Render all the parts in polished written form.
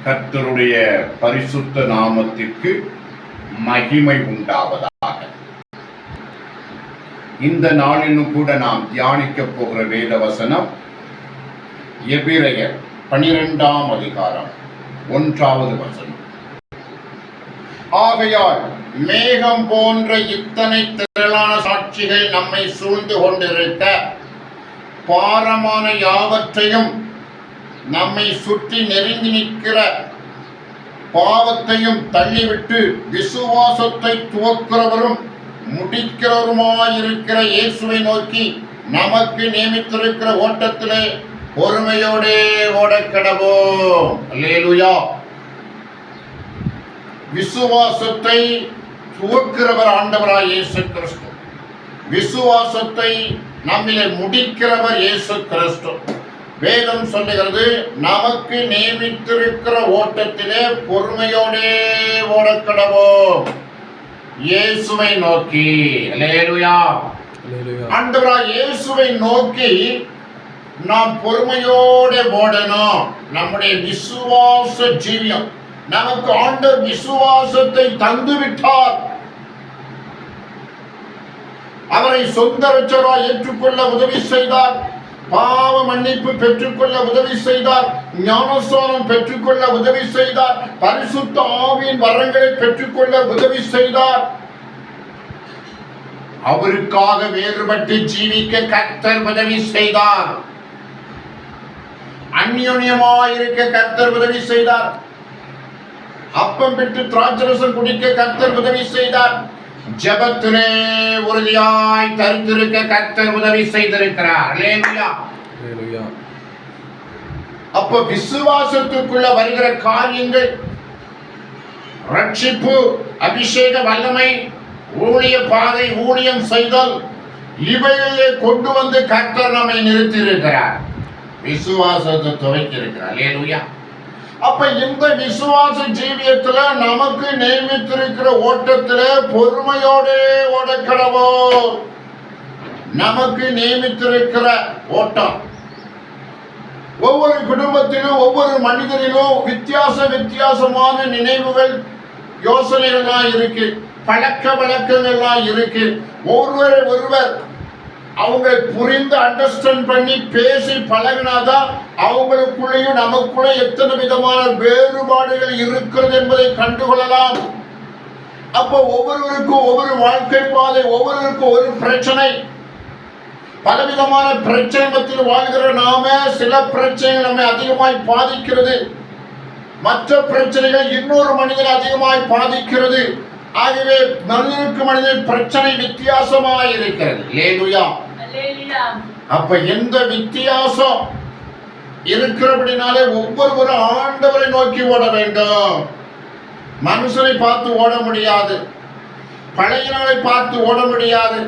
கர்த்தருடைய பரிசுத்த நாமத்திற்கு மகிமை உண்டாவதாக. இந்த நாளிலும் கூட நாம் தியானிக்க போகிற வேத வசனம் எபிரெயர் 12ஆம் அதிகாரம் 1வது வசனம். ஆகையால் மேகம் போன்ற இத்தனை திரளான சாட்சிகள் நம்மை சூழ்ந்து கொண்டிருக்க பாரமான யாவற்றையும் நம்மை சுற்றி நெருங்கி நிற்கிற பாவத்தையும் தள்ளிவிட்டு விசுவாசத்தை துவக்கிறவரும் முடிக்கிறவருமாயிருக்கிற இயேசுவை நோக்கி நமக்கு நியமித்திருக்கிற ஓட்டத்திலே பொறுமையோடே ஓடக்கடவோம். அல்லேலூயா. விசுவாசத்தை துவக்கிறவர் ஆண்டவராய் இயேசு கிறிஸ்து. விசுவாசத்தை நம்மிலே முடிக்கிறவர் இயேசு கிறிஸ்து. வேதம் சொல்லுகிறது, நமக்கு நியமித்திருக்கிற ஓட்டத்திலே பொறுமையோடே ஓடக்கடவோம் இயேசுவை நோக்கி. அல்லேலூயா. ஆண்டவராய் இயேசுவை நோக்கி நாம் பொறுமையோடு ஓடணும். நம்முடைய விசுவாச ஜீவியம், நமக்கு ஆண்டவர் விசுவாசத்தை தந்து விட்டார். அவரை சொந்த இரட்சகராய் ஏற்றுக்கொள்ள உதவி செய்தார். பாவ மன்னிப்பு பெற்றுக்கொள்ள உதவி செய்தார். ஞானஸ்நானம் பெற்றுக்கொள்ள உதவி செய்தார். பரிசுத்த ஆவியின் வரங்களை பெற்றுக்கொள்ள உதவி செய்தார். அவருக்காக வேறுபட்டு ஜீவிக்க கர்த்தர் உதவி செய்தார். அந்யோன்யமாயிருக்க கர்த்தர் உதவி செய்தார். அப்பம் பெற்று திராட்சரசம் குடிக்க கர்த்தர் உதவி செய்தார். ஜெபத்திலே உறுதியாய் தரித்திருக்க கர்த்தர் உதவி செய்திருக்கிறார். அல்லேலூயா. அப்ப விசுவாசத்துக்குள்ள வருகிற காரியங்கள், ரட்சிப்பு, அபிஷேக வல்லமை, ஊழிய பாதை, ஊழியம் செய்தல், இவைகளிலே கொண்டு வந்து கர்த்தர் நம்மை நிறுத்தி இருக்கிறார். விசுவாசத்தை துவக்கி இருக்கிறார். அல்லேலூயா. அப்ப இந்த விசுவாச ஜீவியத்துல நமக்கு நியமித்திருக்கிற ஓட்டத்துல பொறுமையோட ஓடக்கடவோம். நமக்கு நியமித்திருக்கிற ஓட்டம் ஒவ்வொரு குடும்பத்திலும் ஒவ்வொரு மனிதனிலும் வித்தியாசமான நினைவுகள், யோசனைகள்லாம் இருக்கு, பழக்க வழக்கங்கள்லாம் இருக்கு. ஒருவர் அவங்க புரிந்து அண்டர்ஸ்டாண்ட் பண்ணி பேசி பழகினாதான் அவங்களுக்குள்ளேயும் நமக்குள்ள எத்தனை விதமான வேறுபாடுகள் இருக்கிறது என்பதை கண்டுகொள்ளலாம். அப்ப ஒவ்வொருவருக்கும் ஒவ்வொரு வாழ்க்கை பாதை, ஒவ்வொருவருக்கும் ஒரு பிரச்சனை, பலவிதமான பிரச்சனை மத்தியில் வாழ்கிற நாம சில பிரச்சனைகள் நம்மை அதிகமாய் பாதிக்கிறது, மற்ற பிரச்சனைகள் இன்னொரு மனிதனை அதிகமாய் பாதிக்கிறது. ஆகவே மனிதனுக்கு மனிதன் பிரச்சனை வித்தியாசமாய் இருக்கிறது. அல்லேலூயா. அப்ப எந்த வித்தியாசம் இருக்கிறபடினாலே ஒவ்வொருவரும் ஆண்டவரை நோக்கி ஓட வேண்டும். மனுஷனை பார்த்து ஓட முடியாது, பழையனை பார்த்து ஓட முடியாது,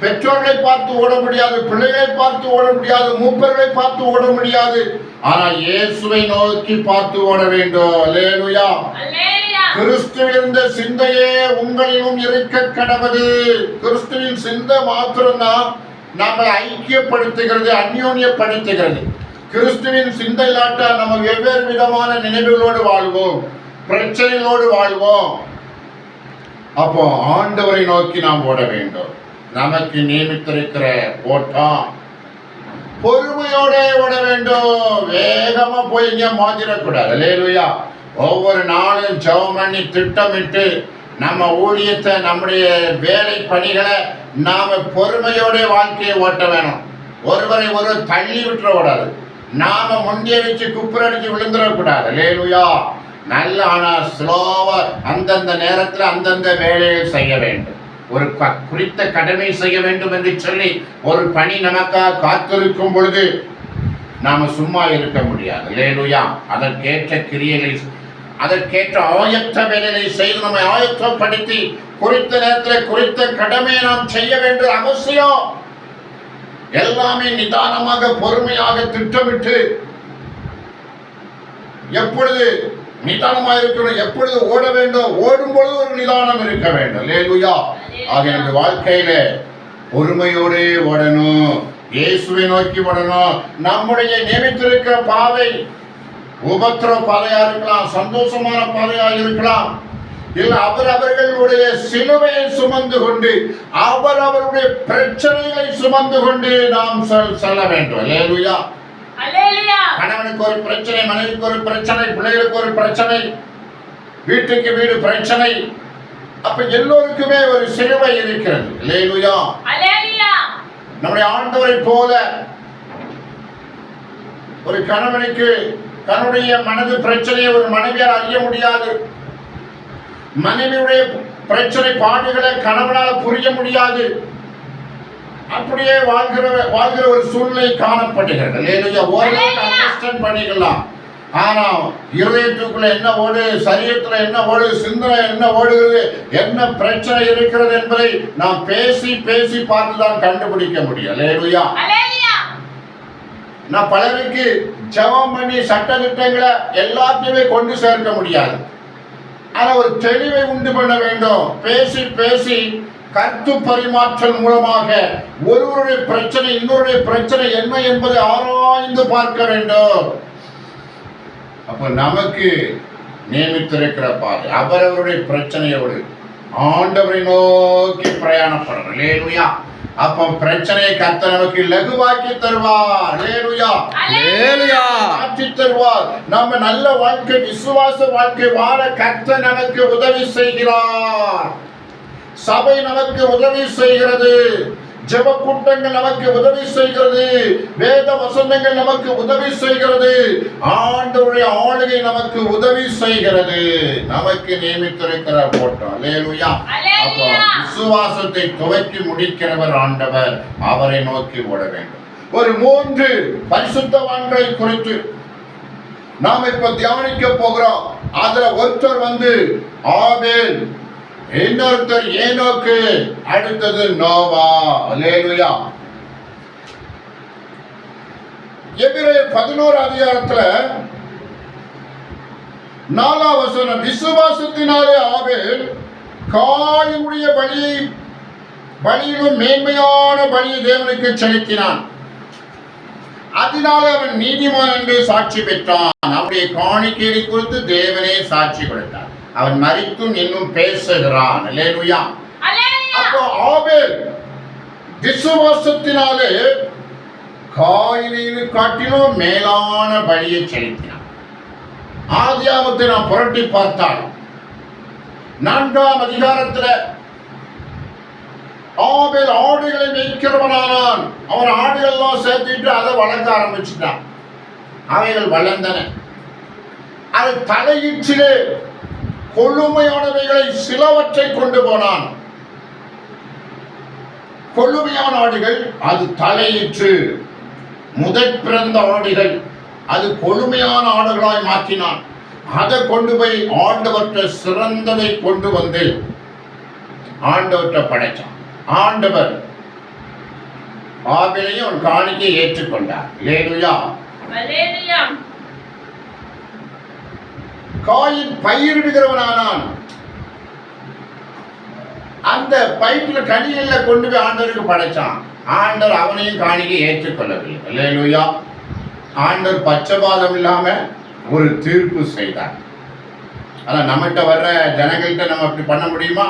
பெற்றோர்களை பார்த்து ஓட முடியாது, பிள்ளைகளை பார்த்து ஓட முடியாது, மூப்பர்களை பார்த்து ஓட முடியாது. ஆனால் இயேசுவை நோக்கி பார்த்து ஓட வேண்டும். அல்லேலூயா. கிறிஸ்துவின் சிந்தையே உங்களிலும் இருக்க கடவுது. கிறிஸ்துவின் சிந்தை மாத்திரம்தான் நம்மளை ஐக்கியப்படுத்துகிறது, அந்யோன்யப்படுத்துகிறது. கிறிஸ்துவின் சிந்தை இல்லாட்டா நம்ம வெவ்வேறு விதமான நினைவுகளோடு வாழ்வோம், பிரச்சனைகளோடு வாழ்வோம். அப்போ ஆண்டவரை நோக்கி நாம் ஓட வேண்டும். நமக்கு நியமித்திருக்கிற ஓட்டம் பொறுமையோட ஓட வேண்டும். வேகமா போய் இங்க மாத்திரக்கூடாது. அல்லேலூயா. ஒவ்வொரு நாளும் ஜெபம் பண்ணி திட்டமிட்டு நம்ம ஊழியத்தை, நம்முடைய வேலை பணிகளை நாம பொறுமையோட வாழ்க்கையை ஓட்ட வேணும். ஒருவரை ஒருவர் தள்ளி விட்டுறக்கூடாது. நாம முண்டிய வச்சு குப்புரடிச்சு விழுந்துடக்கூடாது. அல்லேலூயா. நல்ல ஆனா ஸ்லோவா அந்தந்த நேரத்தில் அந்தந்த வேலைகள் செய்ய வேண்டும். ஒரு குறித்த கடமை செய்ய வேண்டும் என்று சொல்லி ஒரு பணி நமக்காக காத்திருக்கும் பொழுது நாம சும்மா இருக்க முடியாது. அல்லேலூயா. அதற்கேற்ற கிரியைகளை, அதற்கேற்ற ஆயத்த வேலையை செய்து நம்மை ஆயத்தப்படுத்தி குறித்த நேரத்தில் குறித்த கடமையை நாம் செய்ய வேண்டிய அவசியம். எல்லாமே நிதானமாக பொறுமையாக திட்டமிட்டு எப்பொழுது நிதானமாக இருக்கணும், எப்பொழுது ஓட வேண்டும், ஓடும் பொழுது ஒரு நிதானம் இருக்க வேண்டும். அல்லேலூயா. ஆக நம்ம வாழ்க்கையில பொறுமையோடு ஓடணும், இயேசுவை நோக்கி ஓடணும். நம்முடைய நியமித்திருக்கிற பாதை உபத்திரவ பாதையா இருக்கலாம், சந்தோஷமான பாதையா இருக்கலாம். இல்ல அவர்களுடைய சிலுவையை சுமந்து கொண்டு அவருடைய பிரச்சனைகளை சுமந்து கொண்டு நாம் செல்ல வேண்டும். அல்லேலூயா. கணவனுக்கு ஒரு பிரச்சனை, மனைவிக்கு ஒரு பிரச்சனை, பிள்ளைகளுக்கு ஒரு பிரச்சனை, வீட்டுக்கு வீடு பிரச்சனை. அப்ப எல்லோருக்குமே ஒரு சிலுவை இருக்கிறது. அல்லேலூயா. நம்முடைய ஆண்டவரை போல ஒரு கணவனுக்கு தன்னுடைய மனது பிரச்சனையை ஒரு மனைவியால் அறிய முடியாது. மனைவியுடைய பிரச்சனை பாடுகளை கணவனால் புரிய முடியாது. அப்படியே வாழ்கிற ஒரு சூழ்நிலை காணப்படுகிறது. அண்டர்ஸ்டாண்ட் பண்ணிக்கலாம். ஆனா இருதயத்துக்குள்ள என்ன ஓடு, சரீரத்துல என்ன ஓடு, சிந்தனை என்ன ஓடுகிறது, என்ன பிரச்சனை இருக்கிறது என்பதை நாம் பேசி பேசி பார்த்துதான் கண்டுபிடிக்க முடியும். அல்லேலூயா. நான் பலருக்கு ஜெபம் பண்ணி சட்ட திட்டங்களை எல்லாத்தையுமே கொண்டு சேர்க்க முடியாது. ஆனா ஒரு தெளிவை உண்டு பண்ண வேண்டும். பேசி பேசி கருத்து பரிமாற்றல் மூலமாக ஒருவருடைய பிரச்சனை இன்னொருடைய பிரச்சனை என்ன என்பதை ஆராய்ந்து பார்க்க வேண்டும். அப்ப நமக்கு நியமித்திருக்கிற பாதை அவரவருடைய பிரச்சனையோடு ஆண்டவரை நோக்கி பிரயாணப்படுறோம். அல்லேலூயா. அப்ப பிரச்சனையை கர்த்தர் நமக்கு லகுவாக்கி தருவார். அல்லேலூயா. அல்லேலூயா. மாற்றி தருவார். நம்ம நல்ல வாழ்க்கை, விசுவாச வாழ்க்கை வாழ கர்த்தர் நமக்கு உதவி செய்கிறார். சபை நமக்கு உதவி செய்கிறது. ஜெப கூட்டங்கள் நமக்கு உதவி செய்கிறது. வேத வசனங்கள் நமக்கு உதவி செய்கிறது. ஆண்டவருடைய ஆளுகை நமக்கு உதவி செய்கிறது. நமக்கு நியமித்திருக்கிற போட்டோம். அல்லேலூயா. அப்போ விசுவாசத்தை துவக்கி முடிக்கிறவர் ஆண்டவர். அவரை நோக்கி ஓட வேண்டும். ஒரு 3 பரிசுத்தவான்களை குறித்து நாம் இப்ப தியானிக்க போகிறோம். அதுல ஒருத்தர் ஆபேல், இன்னொருத்தர் ஏனோக்கு, அடுத்தது நோவா. அல்லேலூயா. எபிரேயர் 11 அதிகாரத்துல 4 வசனம், விசுவாசத்தினாலே ஆபேல் காயினுடைய பலியிலும் மேன்மையான பலியை தேவனுக்கு செலுத்தினான். அதனாலே அவன் நீதிமான் என்று சாட்சி பெற்றான். அவனுடைய காணிக்கையை குறித்து தேவனே சாட்சி கொடுத்தார். அவன் மரித்தும் இன்னும் பேசுகிறான். அல்லேலூயா. அப்போ ஆபேல் விசுவாசத்தினாலே காயினை காட்டிலும் மேலான பலியை செலுத்தினான். ஆதியாகமத்தை நாம் புரட்டி பார்த்தால் 4ஆம் அதிகாரத்துல ஆபேல் ஆடுகளை மேய்க்கிறவனானான். அவன் ஆடுகள்லாம் சேர்த்துட்டு அதை வளர்க்க ஆரம்பிச்சுட்டான். அவைகள் வளர்ந்தன. அது தலையீற்றிலே கொழுமையானவைகளை சிலவற்றை கொண்டு போனான். கொழுமையான ஆடுகள் அது தலையிற்று. முதற் பிறந்த ஆடுகள் அது கொழுமையான ஆடுகளாய் மாற்றினான். அதை கொண்டு போய் ஆண்டவற்ற சிறந்ததை கொண்டு வந்து ஆண்டவற்ற படைச்சான். ஆண்டவர் ஆபேலையும் அவன் காணிக்கை ஏற்றுக்கொண்டார். அல்லேலூயா. காயின் பயிரிடுகிறவனானான். அந்த பயிர்ல கனிகளை கொண்டு போய் ஆண்டவருக்கு படைச்சான். ஆண்டவர் அவனையும் காணிக்கை ஏற்றுக்கொள்ளவில்லை. அல்லேலூயா. ஆண்டவர் பட்சபாதம் இல்லாம ஒரு தீர்ப்பு செய்தார். அதான் நம்மகிட்ட வர்ற ஜனங்கள்கிட்ட நம்ம அப்படி பண்ண முடியுமா?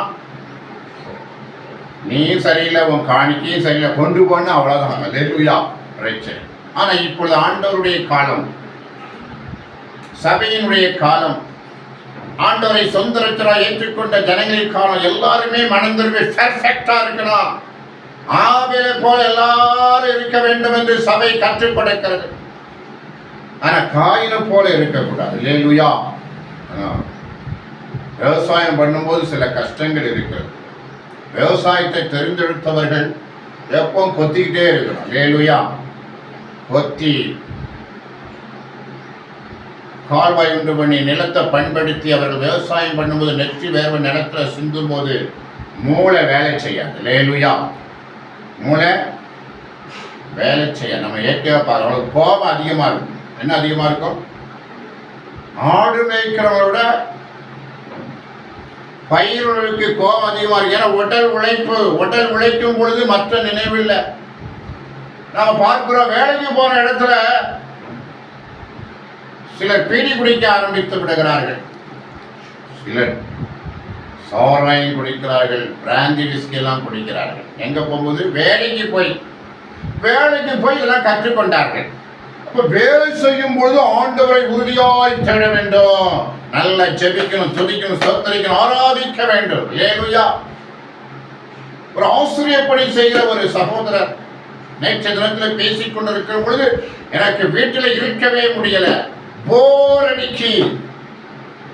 நீ சரியில்லை, உன் காணிக்கையும் சரியில்லை, கொண்டு போன அவ்வளவுதான். அல்லேலூயா. பிரச்சனை. ஆனா இப்பொழுது ஆண்டவருடைய காலம், சபையினுடைய காலம், ஆண்டவரை சொந்த ரட்சகராய் ஏற்றுக்கொண்ட ஜனங்களின் காலம். எல்லாருமே மனம் திரும்பி பெர்ஃபெக்ட்டா இருக்கணும். ஆபேலை போல எல்லாரும் இருக்க வேண்டும் என்று சபை கற்றுக் கொடுக்கிறது. ஆனா காயினை போல இருக்கக்கூடாது. அல்லேலூயா. விவசாயம் பண்ணும்போது சில கஷ்டங்கள் இருக்கிறது. விவசாயத்தை தெரிந்தெடுத்தவர்கள் எப்பவும் கொத்திக்கிட்டே இருக்கணும். அல்லேலூயா. கொத்தி கால்வாய் உண்டு பண்ணி நிலத்தை பயன்படுத்தி அவர்கள் விவசாயம் பண்ணும்போது நெற்றி வேர்வை நிலத்துல சிந்தும் போது மூளை வேலை செய்யாது. அல்லேலூயா. மூளை வேலை செய்ய நம்ம இயற்கையாக பாரு. அவளுக்கு கோபம் அதிகமாக இருக்கும். என்ன அதிகமாக இருக்கும்? ஆடு மேய்க்கிறவங்களோட பயிர்களுக்கு கோபம் அதிகமாக இருக்கு. ஏன்னா உடல் உழைக்கும் பொழுது மற்ற நினைவில்லை. நாம பார்க்கிறோம் வேலைக்கு போன இடத்துல சிலர் பீடி குடிக்க ஆரம்பித்து விடுகிறார்கள், சிலர் சாராயம் குடிக்கிறார்கள், பிராந்தி விஸ்கி எல்லாம் குடிக்கிறார்கள். எங்க போகும்போது வேலைக்கு போய் இதெல்லாம் கற்றுக்கொண்டார்கள். அப்ப வேலை செய்யும் பொழுது ஆண்டவரை உறுதியாய் தேட வேண்டும், நல்லா ஜெபிக்கணும், துதிக்கணும், ஸ்தோத்திரிக்கணும், ஆராதிக்க வேண்டும். அல்லேலூயா. ஒரு ஆசிரியர் பணி செய்கிற ஒரு சகோதரர் நேற்று தினத்தில் பேசிக் கொண்டிருக்கிற பொழுது எனக்கு வீட்டில் இருக்கவே முடியல, போர் அடிக்கி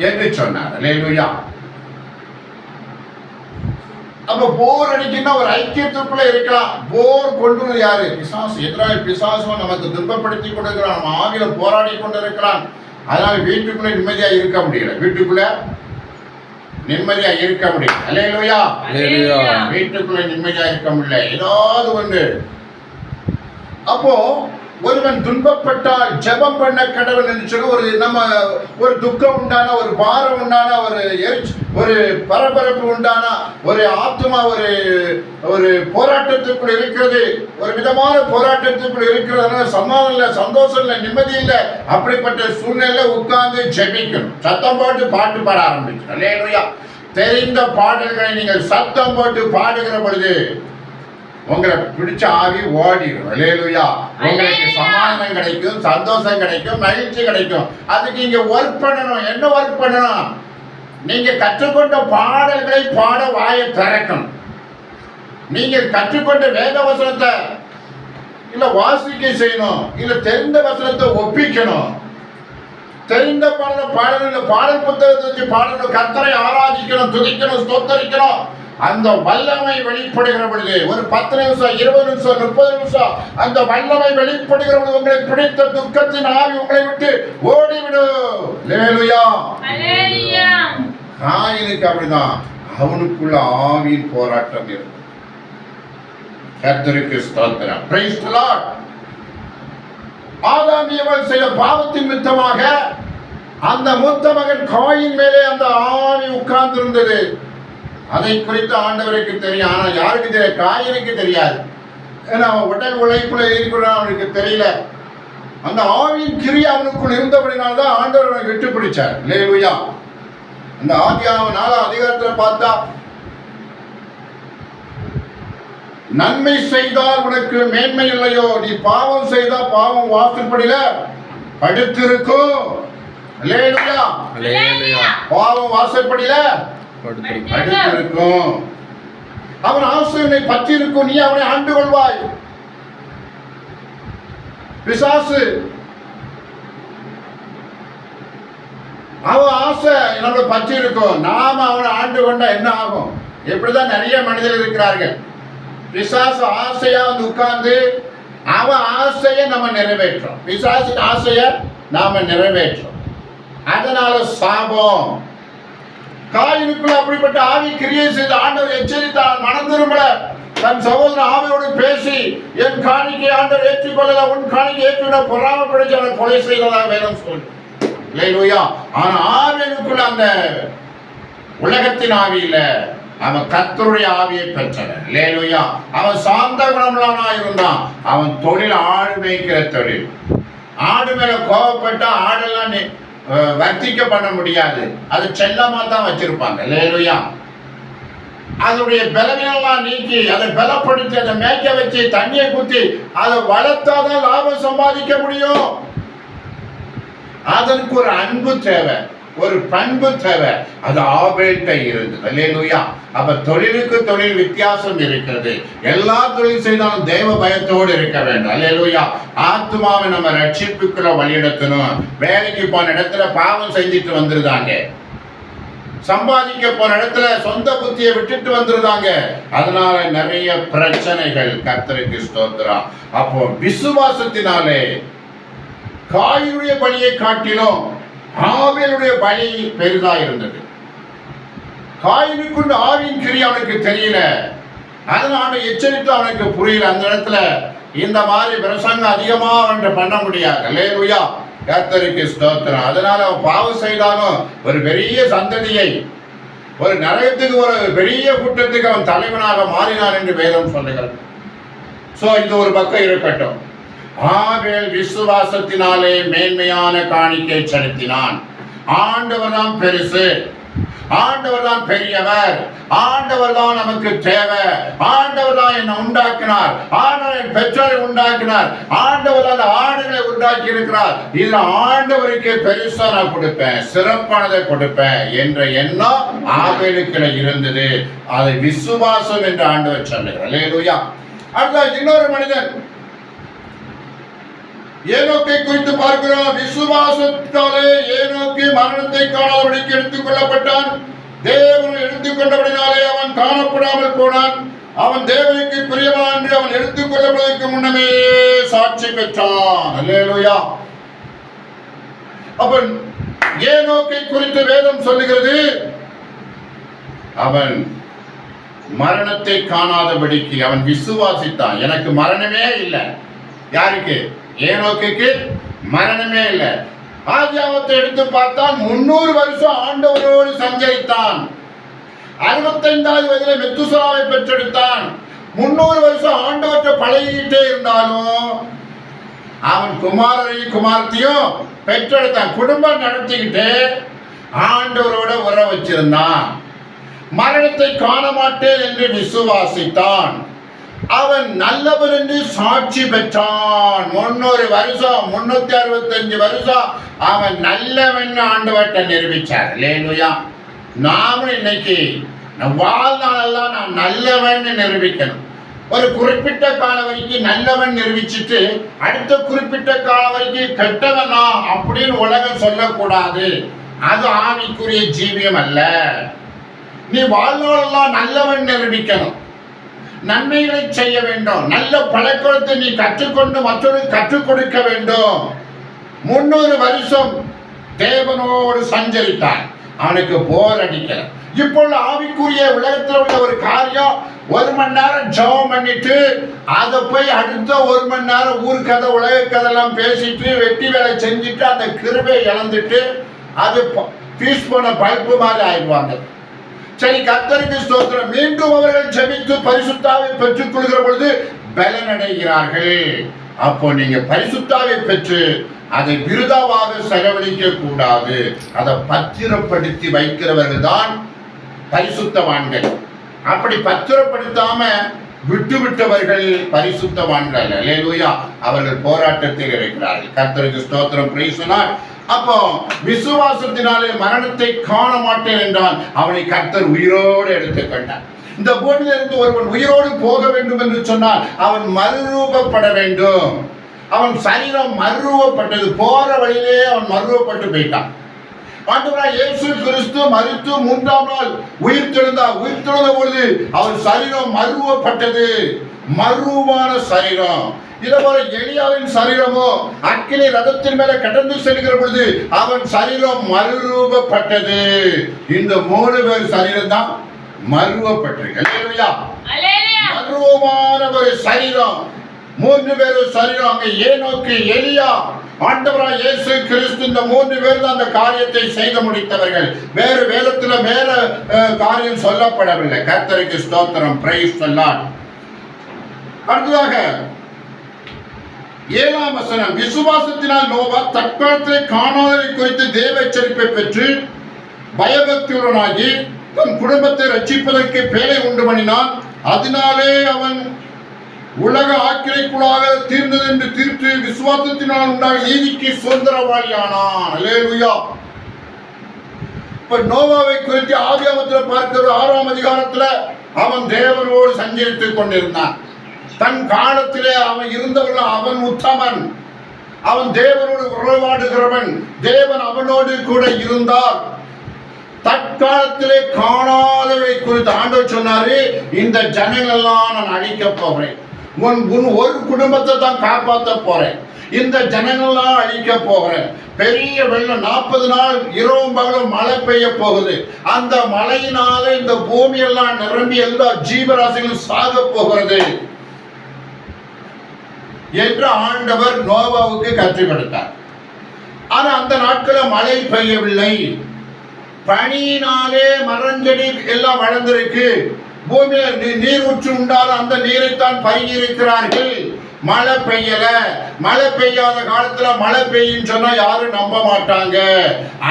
என்று சொன்னார். அல்லேலூயா. அப்ப போர் அடிக்குன்னா ஒரு ஐக்கியத்துக்குள்ள இருக்கலாம். போர் கொண்டு யாரு? பிசாசு. எதிராக பிசாசும் நமக்கு துன்பப்படுத்தி கொண்டிருக்கிறான், நம்ம ஆவியில போராடி கொண்டிருக்கிறான். அதனால வீட்டுக்குள்ள நிம்மதியா இருக்க முடியல, வீட்டுக்குள்ள நிம்மதியா இருக்க முடியல. அல்லேலூயா. வீட்டுக்குள்ள நிம்மதியா இருக்க முடியல, ஏதாவது ஒன்று. அப்போ ஒருவன் துன்பப்பட்டால் ஜெபம் பண்ண கடவுள் என்று சொல்லி ஒரு துக்கம் உண்டான, ஒரு பாரம் உண்டான, ஒரு பரபரப்பு உண்டான, ஒரு ஆத்மா ஒரு போராட்டத்துக்குள் இருக்கிறது, ஒரு விதமான போராட்டத்துக்குள் இருக்கிறதுனால சமாதானம் இல்லை, சந்தோஷம் இல்லை, நிம்மதி இல்லை. அப்படிப்பட்ட சூழ்நிலை உட்கார்ந்து ஜெபிக்கணும், சத்தம் போட்டு பாட்டு பாட ஆரம்பிக்கணும். அல்லேலூயா. தெரிந்த பாடல்களை நீங்கள் சத்தம் போட்டு பாடுகிற பொழுது உங்களை பிடிச்ச ஆவி ஓடிடும். அல்லேலூயா. உங்களுக்கு சமாதானம் கிடைக்கும், சந்தோஷம் கிடைக்கும், மகிழ்ச்சி கிடைக்கும். அதுக்கு நீங்க ஒர்க் பண்ணணும். என்ன ஒர்க் பண்ணணும்? நீங்க கற்றுக்கொண்ட பாடல்களை பாட வாயை திறக்கணும். நீங்க கற்றுக்கொண்ட வேத வசனத்தை இல்ல வாசிக்க செய்யணும், இல்ல தெரிந்த வசனத்தை ஒப்பிக்கணும். தெரிந்த பாடல் பாடல் புத்தகத்தை வச்சு பாடணும், கர்த்தரை ஆராதிக்கணும், துதிக்கணும், ஸ்தோத்தரிக்கணும். அந்த வல்லமை வெளிப்படுகிற பொழுது ஒரு 10 நிமிஷம், 20 நிமிஷம், 30 நிமிஷம் அந்த வல்லமை வெளிப்படுகிற பொழுது உங்களுக்கு பிடித்த துக்கத்தின் ஆவி உங்களை விட்டு ஓடிவிடும். அல்லேலூயா. காயினுக்கு அப்படிதான், அவனுக்குள்ள ஆவியின் போராட்டம் இருக்கும். கர்த்தருக்கு ஸ்தோத்திரம். Praise the Lord. ஆதாம் ஏவாள் செய்த பாவத்தின் நிமித்தமாக அந்த மூத்த மகன் காயின் மேலே அந்த ஆவி உட்கார்ந்து இருந்தது. அதை குறித்து ஆண்டவருக்கு தெரியும், ஆனா யாருக்கு தெரியாது? காயினுக்கு தெரியாது. ஏன்னா அவன் உடல் உழைப்புல இருக்கிறான், அவனுக்கு தெரியல. அந்த ஆவியின் கிரி அவனுக்குள் இருந்தபடினால்தான் ஆண்டவர் அவனை விட்டு பிடிச்சார். அல்லேலூயா. அந்த ஆதியாகமம் 4ஆம் அதிகாரத்துல பார்த்தா, நன்மை செய்தால் உனக்கு மேன்மை இல்லையோ, நீ பாவம் செய்தா பாவம் வாசற்படியில படுத்திருக்கும். அல்லேலூயா. பாவம் வாசற்படியில படுத்திருக்கும். அவன் ஆசையை பற்றி இருக்கும், நீ அவனை ஆண்டு கொள்வாய். பிசாசு அவன் ஆசை நம்மளை பற்றி இருக்கும், நாம அவனை ஆண்டு கொண்டா என்ன ஆகும்? எப்படிதான் நிறைய மனிதர்கள் இருக்கிறார்கள். பிசாசு ஆசையா வந்து உட்கார்ந்து அவன் ஆசையை நம்ம நிறைவேற்றோம், பிசாசுக்கு ஆசையை நாம நிறைவேற்றோம். அதனால சாபம். காயினுக்குள்ள அப்படிப்பட்ட ஆவி கிரியை செய்து ஆண்டவர் எச்சரித்தார், மனம் திரும்பல. தன் சகோதரன் ஆவியோடு பேசி, என் காணிக்கை ஆண்டவர் ஏற்றுக்கொள்ளல, உன் காணிக்கை ஏற்றுவிட பொறாமப்படுத்தி அவனை கொலை செய்ததாக வேதம் சொல்லு. அல்லேலூயா. ஆனா ஆவியனுக்குள்ள அந்த உலகத்தின் ஆவி இல்ல, அவன் கர்த்தருடைய ஆவியை பெற்றவன். அல்லேலூயா. அவன் சாந்த குணமுள்ளவனா இருந்தான். அவன் தொழில் ஆடு மேய்க்கிற தொழில். ஆடு மேல கோபப்பட்டா ஆடெல்லாம் வர்த்திக்க பண்ண முடியாது, அது செல்லமா தான் வச்சிருப்பாங்க. அல்லேலூயா. அதனுடைய பலவீனம்லாம் நீக்கி அதை பலப்படுத்தி அதை மேய்க்க வச்சு தண்ணியை குத்தி அதை வளர்த்தாதான் லாபம் சம்பாதிக்க முடியும். அதற்கு ஒரு அன்பு தேவை, ஒரு பண்பு தேவை. அது ஆபேல்கிட்ட இருந்தது. அல்லேலூயா. அப்ப தொழிலுக்கு தொழில் வித்தியாசம் இருக்கிறது. எல்லா தொழில் செய்தாலும் தெய்வ பயத்தோடு இருக்க வேண்டும். அல்லேலூயா. ஆத்மாவை நம்ம ரட்சிப்புக்குள்ள வழிநடத்தணும். வேலைக்கு போன இடத்துல பாவம் செஞ்சுட்டு வந்துருந்தாங்க, சம்பாதிக்க போன இடத்துல சொந்த புத்தியை விட்டுட்டு வந்துருந்தாங்க. அதனால நிறைய பிரச்சனைகள். கர்த்தருக்கு ஸ்தோத்திரம். அப்போ விசுவாசத்தினாலே காயினுடைய பலியை காட்டிலும் ஆபேலுடைய பலி பெரிதா இருந்தது. காயினுக்குள்ள ஆவியின் கிரி அவனுக்கு தெரியல, அதனால எச்சரித்து அவனுக்கு புரியல. அந்த இடத்துல இந்த மாதிரி பிரசங்கம் அதிகமா அவன் பண்ண முடியாது. அல்லேலூயா. கர்த்தருக்கு ஸ்தோத்திரம். அதனால அவன் பாவம் செய்தாலும் ஒரு பெரிய சந்ததியை, ஒரு நரகத்துக்கு, ஒரு பெரிய கூட்டத்துக்கு அவன் தலைவனாக மாறினான் என்று வேதம் சொல்லுகிறது. சோ இது ஒரு பக்கம் இருக்கட்டும். ஆபேல் விசுவாசத்தினாலே மேன்மையான காணிக்கை செலுத்தினான். ஆண்டவர் தான் பெருசு, ஆண்டவர் தான் பெரியவர், ஆண்டவர் தான் நமக்கு தேவை, ஆண்டவர் தான் என்னை உண்டாக்கினார், ஆண்டவர் என் பெற்றோரை உண்டாக்கினார், ஆண்டவர் அந்த ஆடுகளை உண்டாக்கி இருக்கிறார், இதுல ஆண்டவருக்கு பெருசா நான் கொடுப்பேன், சிறப்பானதை கொடுப்பேன் என்ற எண்ணம் ஆபேலுக்கு இருந்தது. அதை விசுவாசம் என்று ஆண்டவர் சொல்லுகிறார். அல்லேலூயா. அடுத்த இன்னொரு மனிதன் ஏனோக்கை குறித்து பார்க்கிறோம். விசுவாசத்தாலே ஏனோக்கு மரணத்தை காணாதபடிக்கு எடுத்துக் கொள்ளப்பட்டான். தேவன் எடுத்துக் கொண்டபடினாலே அவன் காணப்படாமல் போனான். அவன் தேவனுக்கு பிரியவான் என்று அவன் எடுத்துக் கொள்ளப்படுவதற்கு முன்னமே சாட்சி பெற்றான். அல்லேலூயா. அப்ப ஏனோக்கை குறித்து வேதம் சொல்லுகிறது, அவன் மரணத்தை காணாதபடிக்கு அவன் விசுவாசித்தான். எனக்கு மரணமே இல்லை. யாருக்கு? ஏனோக்குக்கு மரணமே இல்லை. ஆதியாகமத்தை எடுத்து பார்த்தால் 300 வருஷம் ஆண்டவரோடு சஞ்சரித்தான். 65வது வயதிலே மெத்துசலாவை பெற்றெடுத்தான். 300 வருஷம் ஆண்டவற்றை பழகிட்டே இருந்தாலும் அவன் குமாரரையும் குமாரத்தையும் பெற்றெடுத்தான். குடும்பம் நடத்திக்கிட்டு ஆண்டவரோட உறவு வச்சிருந்தான். மரணத்தை காண மாட்டேன் என்று விசுவாசித்தான். அவன் நல்லவன் என்று சாட்சி பெற்றான். 300 வருஷம் 365 வருஷம் அவன் நல்லவன் ஆண்டவர்கிட்ட நிரூபிச்சார். அல்லேலூயா. நாமும் இன்னைக்கு வாழ்நாளெல்லாம் நான் நல்லவன் நிரூபிக்கணும். ஒரு குறிப்பிட்ட கால வரைக்கும் நல்லவன் நிரூபிச்சுட்டு அடுத்த குறிப்பிட்ட கால வரைக்கும் கெட்டவனா அப்படின்னு உலகம் சொல்லக்கூடாது. அது ஆவிக்குரிய ஜீவியம் அல்ல. நீ வாழ்நாளெல்லாம் நல்லவன் நிரூபிக்கணும், நன்மைகளை செய்ய வேண்டும், நல்ல பழக்கத்தை நீ கற்றுக்கொண்டு மற்றவர்களுக்கு கற்றுக் கொடுக்க வேண்டும். 300 வருஷம் தேவனோடு சஞ்சரித்தான். அவனுக்கு போர் அடிக்கல. இப்பொழுது ஆவிக்குரிய உலகத்தில் உள்ள ஒரு காரியம், 1 மணி நேரம் ஜெபம் பண்ணிட்டு அதை போய் அடுத்த 1 மணி நேரம் ஊர் கதை உலக கதையெல்லாம் பேசிட்டு வெட்டி வேலை செஞ்சுட்டு அந்த கிருபை இழந்துட்டு அது பீஸ் போன பல்பு மாதிரி ஆயிடுவாங்க. சரி, கர்த்தருக்கு ஸ்தோத்திரம். மீண்டும் அவர்கள் ஜெபித்து பரிசுத்தாவை பெற்றுக் கொள்கிற பொழுது பலனடைகிறார்கள். அப்போ நீங்க பரிசுத்தாவை பெற்று அதை விருதாவாக செலவழிக்க கூடாது. அதை பத்திரப்படுத்தி வைக்கிறவர்கள் தான் பரிசுத்தவான்கள். அப்படி பத்திரப்படுத்தாம விட்டுவிட்டவர்கள் பரிசுத்தவான்கள். அல்லேலூயா. அவர்கள் போராட்டத்தில் இருக்கிறார்கள். கர்த்தருக்கு ஸ்தோத்திரம். Praise the Lord. அப்போ விசுவாசத்தினாலே மரணத்தை காண மாட்டேன் என்றால் அவனை கர்த்தர் உயிரோடு எடுத்துக்கொண்டார். இந்த பூமியிலிருந்து ஒருவன் உயிரோடு போக வேண்டும் என்று சொன்னால் அவன் மறுரூபப்பட வேண்டும். அவன் சரீரம் மறுரூபப்பட்டது. போற வழியிலே அவன் மறுரூபப்பட்டு போயிட்டான். ஆண்டவராகிய இயேசு கிறிஸ்து மரித்து 3ஆம் நாள் உயிர்த்தெழுந்தார். உயிர்த்தெழுந்த பொழுது அவன் சரீரம் மறுரூபப்பட்டது. மறுரூபமான சரீரம். இதேபோல எலியாவின் சரீரமோ அக்கினி ரதத்தின் மேல கடந்து செல்கிற பொழுது அவன் சரீரம் மறுரூபப்பட்டது. இந்த 3 பேர் சரீரம் தான் மறுரூபப்பட்டிருக்கு. மறுரூபமான ஒரு சரீரம். 3 பேர் சரீரம். அங்க ஏனோக்கு, எலியா, ஆண்டவராகிய இயேசு கிறிஸ்து, இந்த 3 பேர் தான் அந்த காரியத்தை செய்து முடித்தவர்கள். வேறு வேதத்துல வேற காரியம் சொல்லப்படவில்லை. கர்த்தருக்கு ஸ்தோத்திரம். Praise the Lord. அடுத்ததாக 7ஆம் வசனம். விசுவாசத்தினால் நோவா தற்காலத்திலே காணாததை குறித்து தேவ எச்சரிப்பை பெற்று பயபக்தியுடனாகி தன் குடும்பத்தை ரட்சிப்பதற்கு பேழை உண்டு பண்ணினான். அதனாலே அவன் உலக ஆக்கிரைக்குள்ளாக தீர்ந்தது என்று தீர்த்து விசுவாசத்தினால் உண்டாக நீதிக்கு சுதந்திரவாளியானான். அல்லேலூயா. இப்ப நோவாவை குறித்து ஆதியாகமத்தில் பார்க்கிற 6ஆம் அதிகாரத்துல அவன் தேவனோடு சஞ்சரித்துக் கொண்டிருந்தான். தன் காலத்திலே அவன் இருந்தவர்கள் அவன் உத்தமன். அவன் தேவனோடு உறவாடுகிறவன். தேவன் அவனோடு கூட இருந்தார். தற்காலத்திலே காணாதவை குறித்து ஆண்டவர் சொன்னாரு, இந்த ஜனங்கள் எல்லாம் நான் அழிக்க போகிறேன். உன் ஒரு குடும்பத்தை தான் காப்பாற்ற போறேன். இந்த ஜனங்கள்லாம் அழிக்க போகிறேன். பெரிய வெள்ளம் 40 நாள் இரவும் பகலும் மழை பெய்ய போகுது. அந்த மழையினால இந்த பூமியெல்லாம் நிரம்பி எல்லா ஜீவராசிகளும் சாக போகிறது என்று ஆண்டவர் நோவாவுக்கு கற்றுக் கொடுத்தார். ஆனா அந்த நாட்களில் மழை பெய்யவில்லை. பனியினாலே மரஞ்செடி எல்லாம் வளர்ந்திருக்கு. பூமியில நீர் ஊற்று உண்டால் அந்த நீரைத்தான் பருகி இருக்கிறார்கள். மழை பெய்யல, மழை பெய்யாத காலத்துல மழை பெய்யும் சொன்னா யாரும் நம்ப மாட்டாங்க.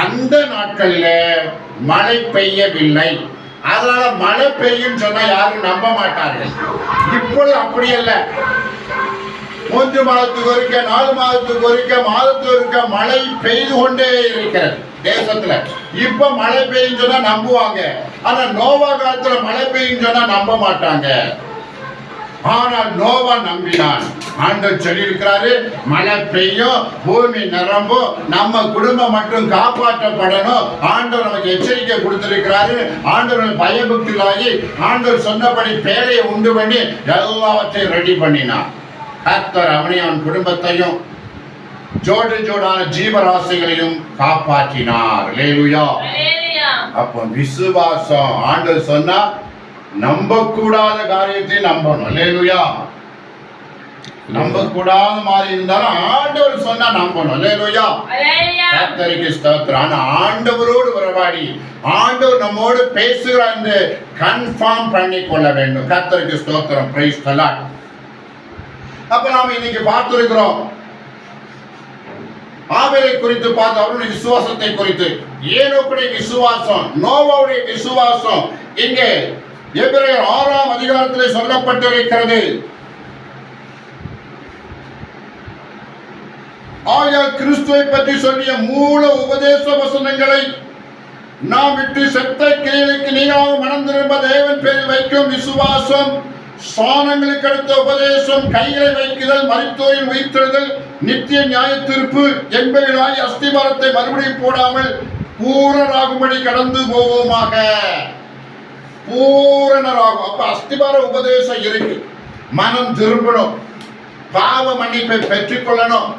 அந்த நாட்கள்ல மழை பெய்யவில்லை, அதனால மழை பெய்யும் சொன்னா யாரும் நம்ப மாட்டார்கள். இப்பொழுது அப்படி அல்ல, 3 மாதத்துக்கு ஒருக்க, 4 மாதத்துக்கு ஒருக்க, மாதத்துக்கு ஒருக்க மழை பெய்து கொண்டே இருக்கிறது தேசத்துல. இப்ப மழை பெய்யும் சொன்னா நம்புவாங்க, ஆனா நோவா காலத்துல மழை பெய்யும் சொன்னா நம்ப மாட்டாங்க. ஆனால் நோவா நம்பினான். ஆண்டவர் சொல்லி இருக்கிறாரு, மழை பெய்யும், பூமி நிரம்பும், நம்ம குடும்பம் மட்டும் காப்பாற்றப்படணும். ஆண்டவர் நமக்கு எச்சரிக்கை கொடுத்திருக்கிறாரு. ஆண்டவர் பயபக்திகளாகி ஆண்டவர் சொன்னபடி பேழையை உண்டு பண்ணி எல்லாவற்றையும் ரெடி பண்ணினார். கர்த்தர் அவனையும் அவன் குடும்பத்தையும் ஜோடு ஜோடான ஜீவராசிகளையும் காப்பாற்றினார். அல்லேலூயா. அப்போ விசுவாசம், ஆண்டவர் சொன்னா நம்பக்கூடாத காரியத்தை நம்பணும். அல்லேலூயா. நம்பக்கூடாத மாதிரி இருந்தாலும் ஆண்டவர் சொன்னா நம்பணும். அல்லேலூயா. கர்த்தருக்கு ஸ்தோத்திரம். ஆனா ஆண்டவரோடு உறவாடி ஆண்டவர் நம்மோடு பேசுகிறார் என்று கன்ஃபார்ம் பண்ணி கொள்ள வேண்டும். கர்த்தருக்கு ஸ்தோத்திரம். Praise the Lord. அப்ப நாம இன்னைக்கு பார்த்திருக்கிறோம் ஆபேலை குறித்து பார்த்து, அவருடைய விசுவாசத்தை குறித்து, ஏனோக்குடைய விசுவாசம், நோவாவுடைய விசுவாசம் இங்கே எபிரேயர் 6ஆம் அதிகாரத்திலே சொல்லப்பட்டிருக்கிறது. ஆகையால் கிறிஸ்துவை பற்றி சொல்லிய மூல உபதேச வசனங்களை நாம் விட்டு செத்த கிரியைகளுக்கு நீங்காக மனம் திரும்ப தேவன் பேரில் வைக்கும் விசுவாசம், சாணங்களுக்கு அடுத்த உபதேசம், கைகளை வைக்குதல், மரித்தோரின் உயிர்த்தெழுதல், நித்திய நியாய தீர்ப்பு என்பவைகளாய் அஸ்திபாரத்தை மறுபடியும் போடாமல் பூரணராகும்படி கடந்து போவோமாக. பூரணராகும். அப்ப அஸ்திபார உபதேசம் இருக்கு. மனம் திரும்பணும், பாவ மன்னிப்பை பெற்றுக்கொள்ளணும்,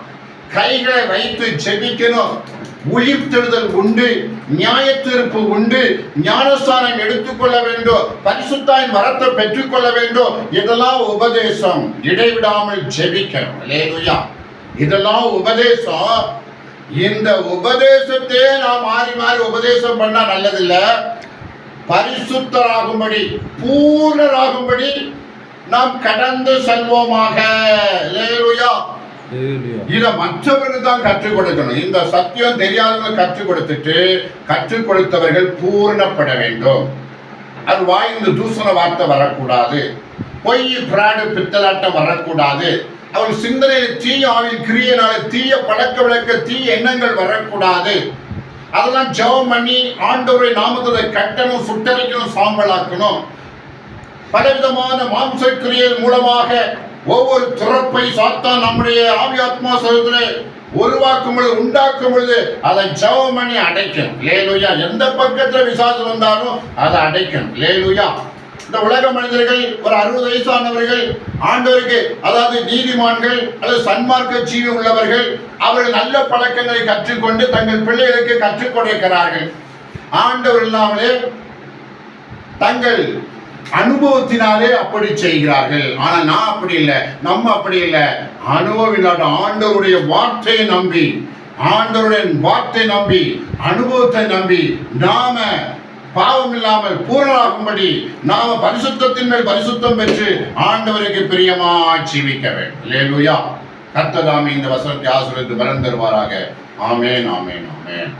கைகளை வைத்து ஜெபிக்கணும், உயிர்த்தெழுதல் உண்டு, நியாய தீர்ப்பு உண்டு, ஞானஸ்தானம் எடுத்துக்கொள்ள வேண்டும், பரிசுத்தாயின் வரத்தை பெற்றுக்கொள்ள வேண்டும். இதெல்லாம் உபதேசம். இடைவிடாமல் ஜெபிக்கணும். அல்லேலூயா. இதெல்லாம் உபதேசம். இந்த உபதேசத்தையே நாம் மாறி மாறி உபதேசம் பண்ணா நல்லதில்ல. பரிசுத்தராகும்படி, பூர்ணராகும்படி நாம் கடந்து செல்வோமாக. அல்லேலூயா. இத மற்றவர்கள் தான் கற்றுக் கொடுக்கணும். இந்த சத்தியம் தெரியாதவர்கள் கற்றுக் கொடுத்துட்டு, கற்றுக் கொடுத்தவர்கள் பூரணப்பட வேண்டும். அது வாய்ந்து தூசண வார்த்தை வரக்கூடாது, பொய் பிராடு பித்தலாட்டம் வரக்கூடாது, அவர்கள் சிந்தனையில் தீய ஆவின் கிரியையினால தீய பழக்க வழக்க தீய எண்ணங்கள் வரக்கூடாது. அதெல்லாம் ஜெபம் பண்ணி ஆண்டவருடைய நாமத்தை கட்டணும், சுட்டரிக்கணும், சாம்பலாக்கணும். பலவிதமான மாம்ச கிரியை மூலமாக ஒவ்வொரு துறப்பை சாத்தான் நம்முடைய ஆவி ஆத்மா சரீரத்திலே உருவாக்கும் பொழுது, உண்டாக்கும் பொழுது அதை ஜெபம் பண்ணி அடைக்கணும். அல்லேலூயா. எந்த பக்கத்துல விசாசம் வந்தாலும் அதை அடைக்கணும். அல்லேலூயா. இந்த உலக மனிதர்கள் ஒரு 60 வயசானவர்கள் ஆண்டவருக்கு, அதாவது நீதிமான்கள் அல்லது சன்மார்க்க ஜீவி உள்ளவர்கள், அவர்கள் நல்ல பழக்கங்களை கற்றுக்கொண்டு தங்கள் பிள்ளைகளுக்கு கற்றுக் கொடுக்கிறார்கள். ஆண்டவர் இல்லாமலே தங்கள் அனுபவத்தினாலே அப்படி செய்கிறார்கள். ஆனா நான் அப்படி இல்லை, நம்ம அப்படி இல்லை. அனுபவம் இல்லாத ஆண்டவருடைய வார்த்தையை நம்பி, ஆண்டவருடைய வார்த்தை நம்பி, அனுபவத்தை நம்பி நாம பாவம் இல்லாமல் பூரணமாகும்படி நாம பரிசுத்தத்தின் மேல் பரிசுத்தம் பெற்று ஆண்டவருக்கு பிரியமா ஜீவிக்க வேண்டும். அல்லேலூயா. கர்த்தர் தாமே இந்த வசனத்தை ஆசீர்வதித்து பலன் தருவாராக. ஆமென், ஆமென், ஆமென்.